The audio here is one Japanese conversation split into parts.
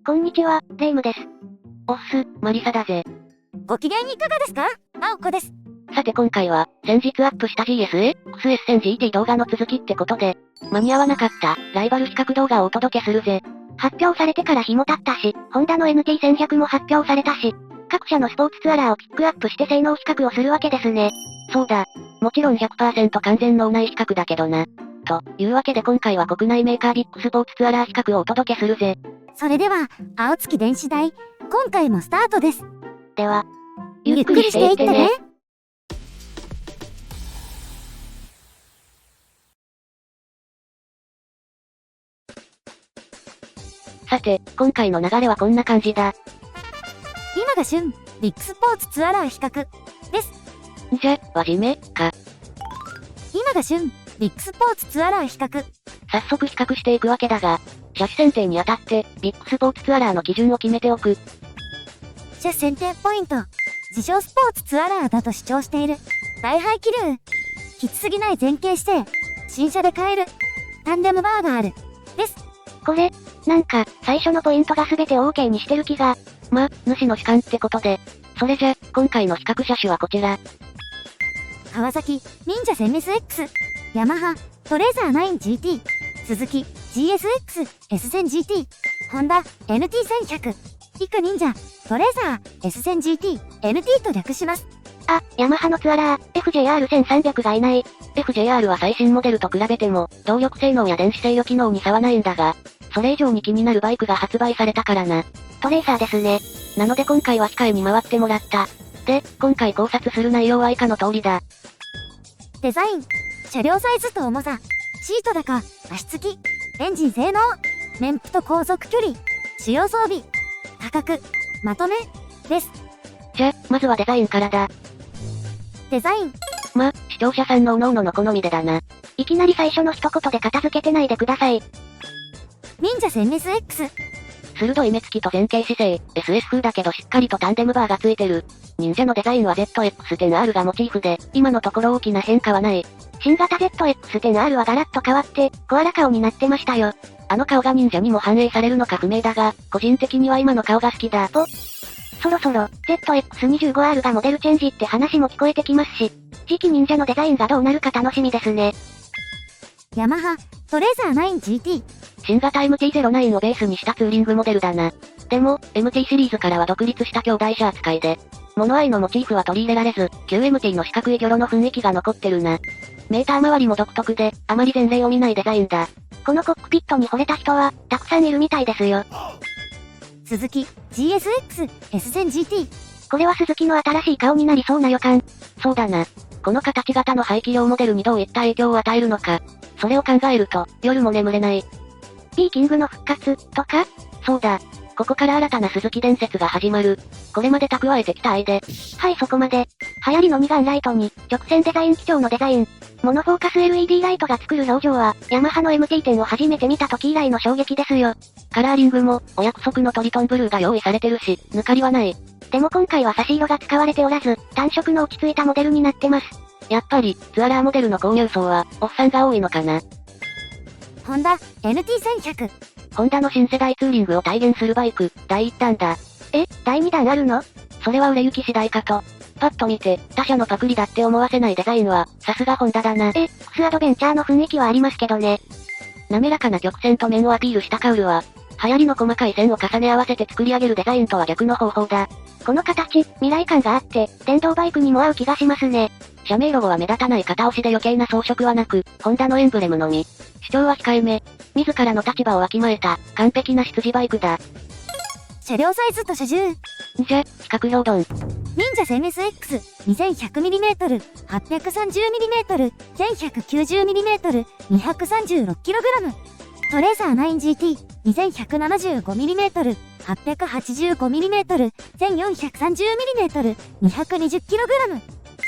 こんにちは、レイムです。おっす、マリサだぜ。ご機嫌いかがですか？ナオコです。さて今回は、先日アップした GSA、XS1000GT 動画の続きってことで、間に合わなかった、ライバル比較動画をお届けするぜ。発表されてから日も経ったし、ホンダの NT1100 も発表されたし、各社のスポーツツアラーをピックアップして性能比較をするわけですね。そうだ。もちろん 100% 完全脳内比較だけどな。というわけで今回は国内メーカービッグスポーツツアラー比較をお届けするぜ。それでは、青月電子台、今回もスタートです。では、ゆっくりしていってね。さて、今回の流れはこんな感じだ。今が旬、ビッグスポーツツアラー比較、です。じゃ、輪締め、か。今が旬、ビッグスポーツツアラー比較。早速比較していくわけだが、車種選定にあたって、ビッグスポーツツアラーの基準を決めておく。車種選定ポイント。自称スポーツツアラーだと主張している。大排気流。きつすぎない前傾姿勢。新車で買える。タンデムバーがある。です。これ、なんか、最初のポイントが全て OK にしてる気が。ま、主の主観ってことで。それじゃ、今回の比較車種はこちら。川崎、忍者センミス X。ヤマハ、トレーザー 9GT。鈴木、GSX、S1000GT。ホンダ、NT1100。イク忍者、トレーザー、S1000GT、NT と略します。あ、ヤマハのツアラー、FJR1300 がいない。FJR は最新モデルと比べても、動力性能や電子制御機能に差はないんだが、それ以上に気になるバイクが発売されたからな。トレーサーですね。なので今回は控えに回ってもらった。で、今回考察する内容は以下の通りだ。デザイン、車両サイズと重さ、シート高、足つき、エンジン性能、燃費と航続距離、主要装備、価格、まとめ、です。じゃ、まずはデザインからだ。デザイン。ま、視聴者さんの各々の好みでだな。いきなり最初の一言で片付けてないでください。忍者センミス X。鋭い目つきと前傾姿勢、SS 風だけどしっかりとタンデムバーがついてる。忍者のデザインは ZX-10R がモチーフで、今のところ大きな変化はない。新型 ZX-10R はガラッと変わって、コアラ顔になってましたよ。あの顔が忍者にも反映されるのか不明だが、個人的には今の顔が好きだ。そろそろ、ZX25R がモデルチェンジって話も聞こえてきますし、次期忍者のデザインがどうなるか楽しみですね。ヤマハ、トレーザー 9GT。新型 MT-09 をベースにしたツーリングモデルだな。でも、MT シリーズからは独立した兄弟車扱いで、物合いのモチーフは取り入れられず、QMT の四角い魚路の雰囲気が残ってるな。メーター周りも独特で、あまり前例を見ないデザインだ。このコックピットに惚れた人は、たくさんいるみたいですよ。鈴木、GSX、S1000GT。これは鈴木の新しい顔になりそうな予感。そうだな。この形型の排気量モデルにどういった影響を与えるのか。それを考えると、夜も眠れない。P キングの復活、とか？そうだ。ここから新たな鈴木伝説が始まる。これまで蓄えてきた愛で。はい、そこまで。流行りのミガンライトに、直線デザイン基調のデザイン。モノフォーカス LED ライトが作る表情は、ヤマハの MT-10 を初めて見た時以来の衝撃ですよ。カラーリングも、お約束のトリトンブルーが用意されてるし、抜かりはない。でも今回は差し色が使われておらず、単色の落ち着いたモデルになってます。やっぱり、ツアラーモデルの購入層は、おっさんが多いのかな。ホンダ、NT1100。ホンダの新世代ツーリングを体現するバイク、第1弾だ。第2弾あるの？それは売れ行き次第かと。パッと見て、他社のパクリだって思わせないデザインは、さすがホンダだな。クスアドベンチャーの雰囲気はありますけどね。滑らかな曲線と面をアピールしたカウルは、流行りの細かい線を重ね合わせて作り上げるデザインとは逆の方法だ。この形、未来感があって、電動バイクにも合う気がしますね。社名ロゴは目立たない片押しで余計な装飾はなく、ホンダのエンブレムのみ。主張は控えめ。自らの立場をわきまえた、完璧な羊バイクだ。車両サイズと車重。じゃ、比較評論。忍者センミス X、2100mm、830mm、1190mm、236kg。トレーザー 9GT、2175mm、885mm、1430mm、220kg。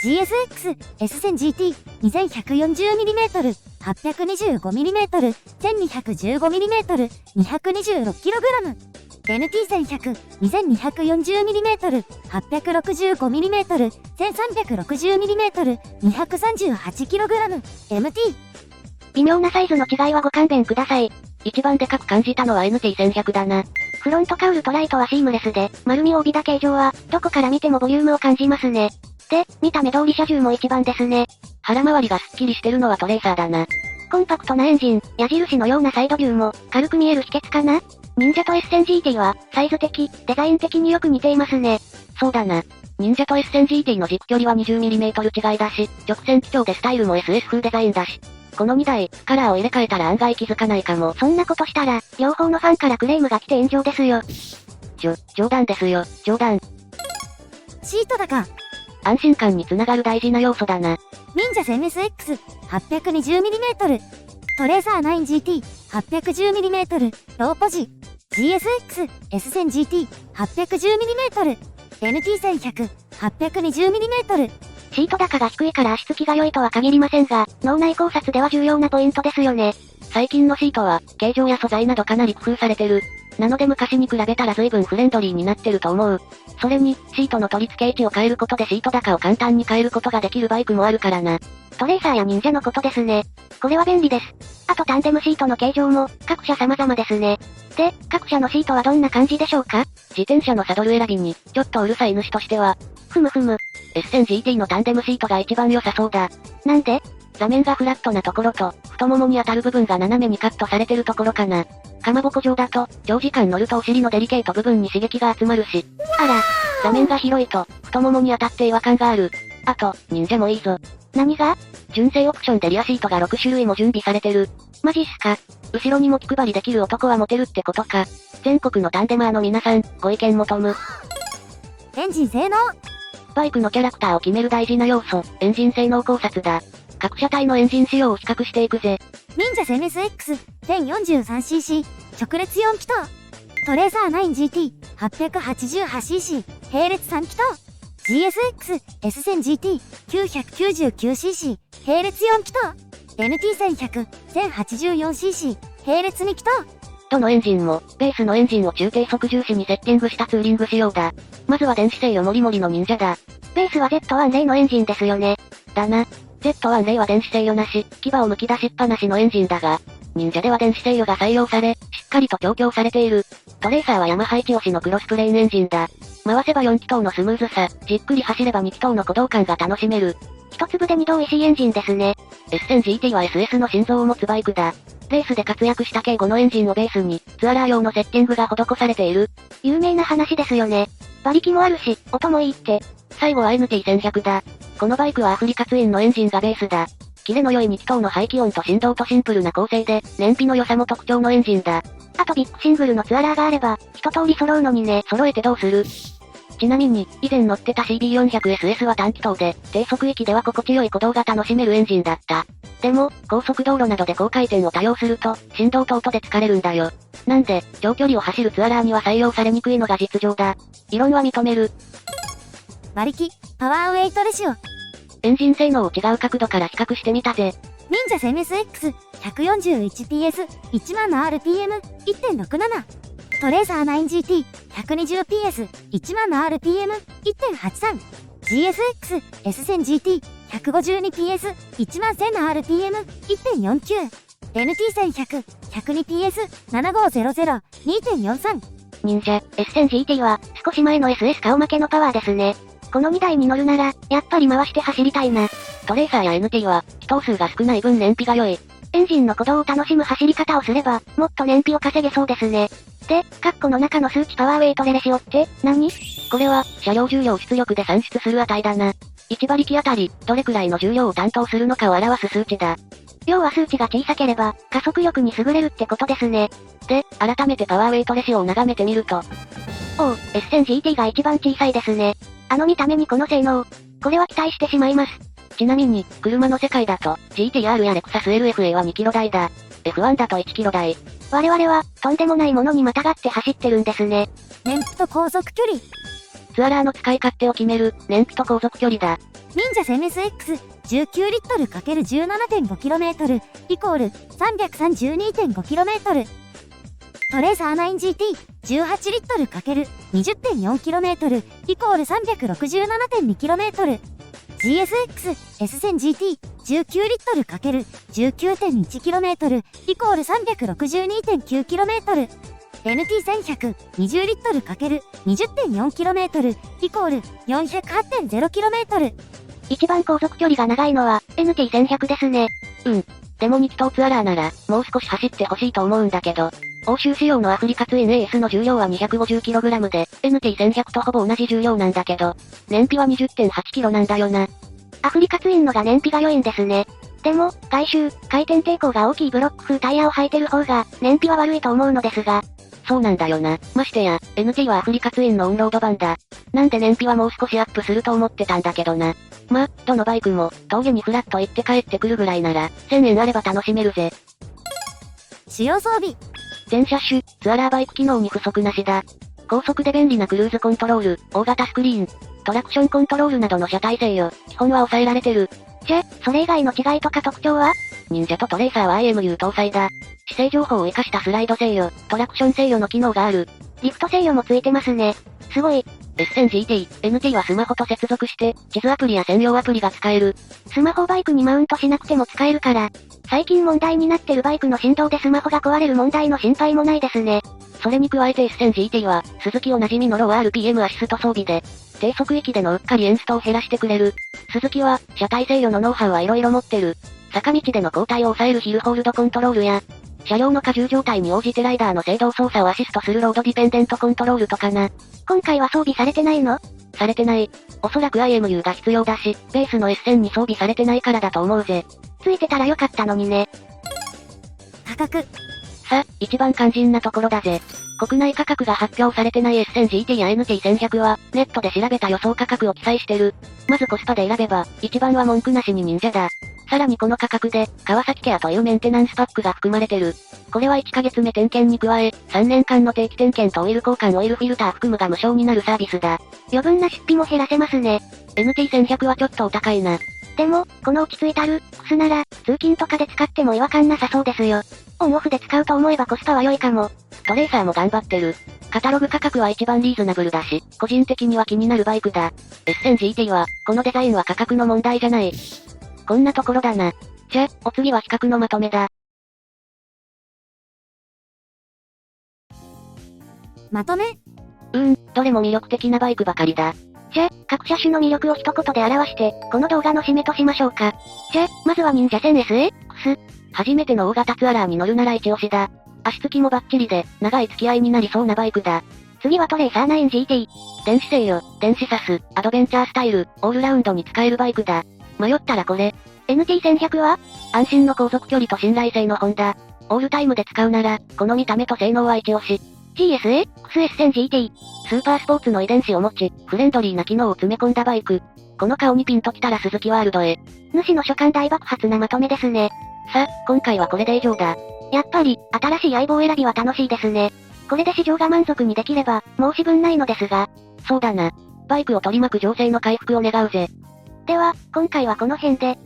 GSX、S1000GT、2140mm、825mm、1215mm、226kg。NT1100、2240mm、865mm、1360mm、238kg。MT。微妙なサイズの違いはご勘弁ください。一番でかく感じたのは NT1100 だな。フロントカウルトライトはシームレスで、丸みを帯びた形状は、どこから見てもボリュームを感じますね。で、見た目通り車重も一番ですね。腹回りがスッキリしてるのはトレーサーだな。コンパクトなエンジン、矢印のようなサイドビューも、軽く見える秘訣かな？忍者と S1000GT は、サイズ的、デザイン的によく似ていますね。そうだな。忍者と S1000GT の軸距離は 20mm 違いだし、直線基調でスタイルも SS 風デザインだし。この2台、カラーを入れ替えたら案外気づかないかも。そんなことしたら、両方のファンからクレームが来て炎上ですよ。冗談ですよ、冗談。シート高。安心感につながる大事な要素だな。忍者 1000SX、820mm。トレーサー 9GT、810mm。ローポジ。GSX、S1000GT、810mm。NT1100、820mm。シート高が低いから足つきが良いとは限りませんが、脳内考察では重要なポイントですよね。最近のシートは、形状や素材などかなり工夫されてる。なので昔に比べたら随分フレンドリーになってると思う。それに、シートの取り付け位置を変えることでシート高を簡単に変えることができるバイクもあるからな。トレーサーや忍者のことですね。これは便利です。あとタンデムシートの形状も、各社様々ですね。で、各社のシートはどんな感じでしょうか？自転車のサドル選びに、ちょっとうるさい主としては、ふむふむ。S1000GT のタンデムシートが一番良さそうだ。なんで？座面がフラットなところと、太ももに当たる部分が斜めにカットされてるところかな。かまぼこ状だと、長時間乗るとお尻のデリケート部分に刺激が集まるし。あら、座面が広いと、太ももに当たって違和感がある。あと、忍者もいいぞ。何が？純正オプションでリアシートが6種類も準備されてる。マジっすか？後ろにも気配りできる男はモテるってことか。全国のタンデマーの皆さん、ご意見求む。エンジン性能。バイクのキャラクターを決める大事な要素、エンジン性能考察だ。各車体のエンジン仕様を比較していくぜ。忍者 1000SX、1043cc、直列4気筒。トレーサー 9GT、888cc、並列3気筒。GSX、S1000GT、999cc、並列4気筒。NT1100、1084cc、並列2気筒。どのエンジンも、ベースのエンジンを中低速重視にセッティングしたツーリング仕様だ。まずは電子制御モリモリの忍者だ。ベースは Z1 レイのエンジンですよね。だな。Z1 レイは電子制御なし、牙を剥き出しっぱなしのエンジンだが、忍者では電子制御が採用され、しっかりと調教されている。トレーサーはヤマハ一押しのクロスプレーンエンジンだ。回せば4気筒のスムーズさ、じっくり走れば2気筒の鼓動感が楽しめる。一粒で二度美味しいエンジンですね。S1000GT は SS の心臓を持つバイクだ。レースで活躍した計5のエンジンをベースに、ツアラー用のセッティングが施されている。有名な話ですよね。馬力もあるし、音もいいって。最後は NT1100 だ。このバイクはアフリカツインのエンジンがベースだ。キレの良い2気筒の排気音と振動とシンプルな構成で、燃費の良さも特徴のエンジンだ。あとビッグシングルのツアラーがあれば、一通り揃うのにね。揃えてどうする？ちなみに、以前乗ってた CB400SS は単気筒で、低速域では心地よい鼓動が楽しめるエンジンだった。でも、高速道路などで高回転を多用すると、振動と音で疲れるんだよ。なんで、長距離を走るツアラーには採用されにくいのが実情だ。異論は認める。馬力、パワーウェイトレシオ。エンジン性能を違う角度から比較してみたぜ。忍者 1000SX、141PS、1万の RPM、1.67。トレーサー 9GT、120PS、1万の RPM、1.83。GSX、S1000GT、152PS、1万1000の RPM、1.49。NT1100、102PS、7500、2.43。忍者、S1000GT は、少し前の SS 顔負けのパワーですね。この2台に乗るなら、やっぱり回して走りたいな。トレーサーや NT は、気筒数が少ない分燃費が良い。エンジンの鼓動を楽しむ走り方をすれば、もっと燃費を稼げそうですね。で、カッコの中の数値パワーウェイトレシオって、何？これは、車両重量出力で算出する値だな。1馬力あたり、どれくらいの重量を担当するのかを表す数値だ。要は数値が小さければ、加速力に優れるってことですね。で、改めてパワーウェイトレシオを眺めてみると。おう、S1000GT が一番小さいですね。あの見た目にこの性能。これは期待してしまいます。ちなみに、車の世界だと、GTR やレクサス LFA は2キロ台だ。F1 だと1キロ台。我々は、とんでもないものにまたがって走ってるんですね。燃費と航続距離。ツアラーの使い勝手を決める、燃費と航続距離だ。忍者 1000SX、19リットル ×17.5km、イコール 332.5km。トレーサー 9GT、18リットル ×20.4km、イコール 367.2km。GSX、S1000GT、19リットル ×19.1km、イコール 362.9km。NT1100 20リットル ×20.4km イコール 408.0km。一番航続距離が長いのは NT1100 ですね。でも2気筒ツアラーなら、もう少し走ってほしいと思うんだけど、欧州仕様のアフリカツイン AS の重量は 250kg で、NT1100 とほぼ同じ重量なんだけど、燃費は 20.8kg なんだよな。アフリカツインのが燃費が良いんですね。でも、外周、回転抵抗が大きいブロック風タイヤを履いてる方が、燃費は悪いと思うのですが。そうなんだよな。ましてや、NT はアフリカツインのオンロード版だ。なんで燃費はもう少しアップすると思ってたんだけどな。まあ、どのバイクも、峠にフラッと行って帰ってくるぐらいなら、1000円あれば楽しめるぜ。使用装備。全車種、ツアラーバイク機能に不足なしだ。高速で便利なクルーズコントロール、大型スクリーン、トラクションコントロールなどの車体制御、基本は抑えられてる。じゃ、それ以外の違いとか特徴は？忍者とトレーサーは IMU 搭載だ。姿勢情報を活かしたスライド制御、トラクション制御の機能がある。リフト制御もついてますね。すごい。S1000GT、NT はスマホと接続して、地図アプリや専用アプリが使える。スマホバイクにマウントしなくても使えるから、最近問題になってるバイクの振動でスマホが壊れる問題の心配もないですね。それに加えて S1000GT は、スズキおなじみのロー RPM アシスト装備で、低速域でのうっかりエンストを減らしてくれる。スズキは、車体制御のノウハウは色々持ってる。坂道での後退を抑えるヒルホールドコントロールや、車両の荷重状態に応じてライダーの制動操作をアシストするロードディペンデントコントロールとかな。今回は装備されてないの？されてない。おそらく IMU が必要だし、ベースの S1000 に装備されてないからだと思うぜ。ついてたらよかったのにね。価格。さ、一番肝心なところだぜ。国内価格が発表されてない S1000GT や NT1100 は、ネットで調べた予想価格を記載してる。まずコスパで選べば、一番は文句なしに忍者だ。さらにこの価格で、川崎ケアというメンテナンスパックが含まれてる。これは1ヶ月目点検に加え、3年間の定期点検とオイル交換オイルフィルター含むが無償になるサービスだ。余分な出費も減らせますね。NT1100 はちょっとお高いな。でも、この落ち着いたルックスなら、通勤とかで使っても違和感なさそうですよ。オンオフで使うと思えばコスパは良いかも。トレーサーも頑張ってる。カタログ価格は一番リーズナブルだし、個人的には気になるバイクだ。S1000GT は、このデザインは価格の問題じゃない。こんなところだな。じゃ、お次は比較のまとめだ。まとめ？どれも魅力的なバイクばかりだ。じゃ、各車種の魅力を一言で表して、この動画の締めとしましょうか。じゃ、まずは忍者 1000SX。初めての大型ツアラーに乗るなら一押しだ。足つきもバッチリで、長い付き合いになりそうなバイクだ。次はトレーサー 9GT。電子制御、電子サス、アドベンチャースタイル、オールラウンドに使えるバイクだ。迷ったらこれ。NT1100 は？安心の航続距離と信頼性のホンダ。オールタイムで使うなら、この見た目と性能は一押し。GSX-S1000GT。スーパースポーツの遺伝子を持ち、フレンドリーな機能を詰め込んだバイク。この顔にピンときたら鈴木ワールドへ。主の所感大爆発なまとめですね。さ、今回はこれで以上だ。やっぱり、新しい相棒選びは楽しいですね。これで市場が満足にできれば、申し分ないのですが。そうだな。バイクを取り巻く情勢の回復を願うぜ。では、今回はこの辺で。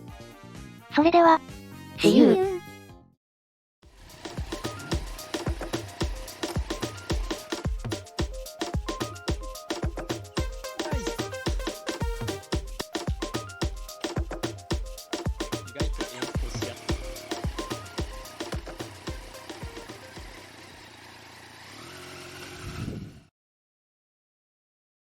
それでは、See you!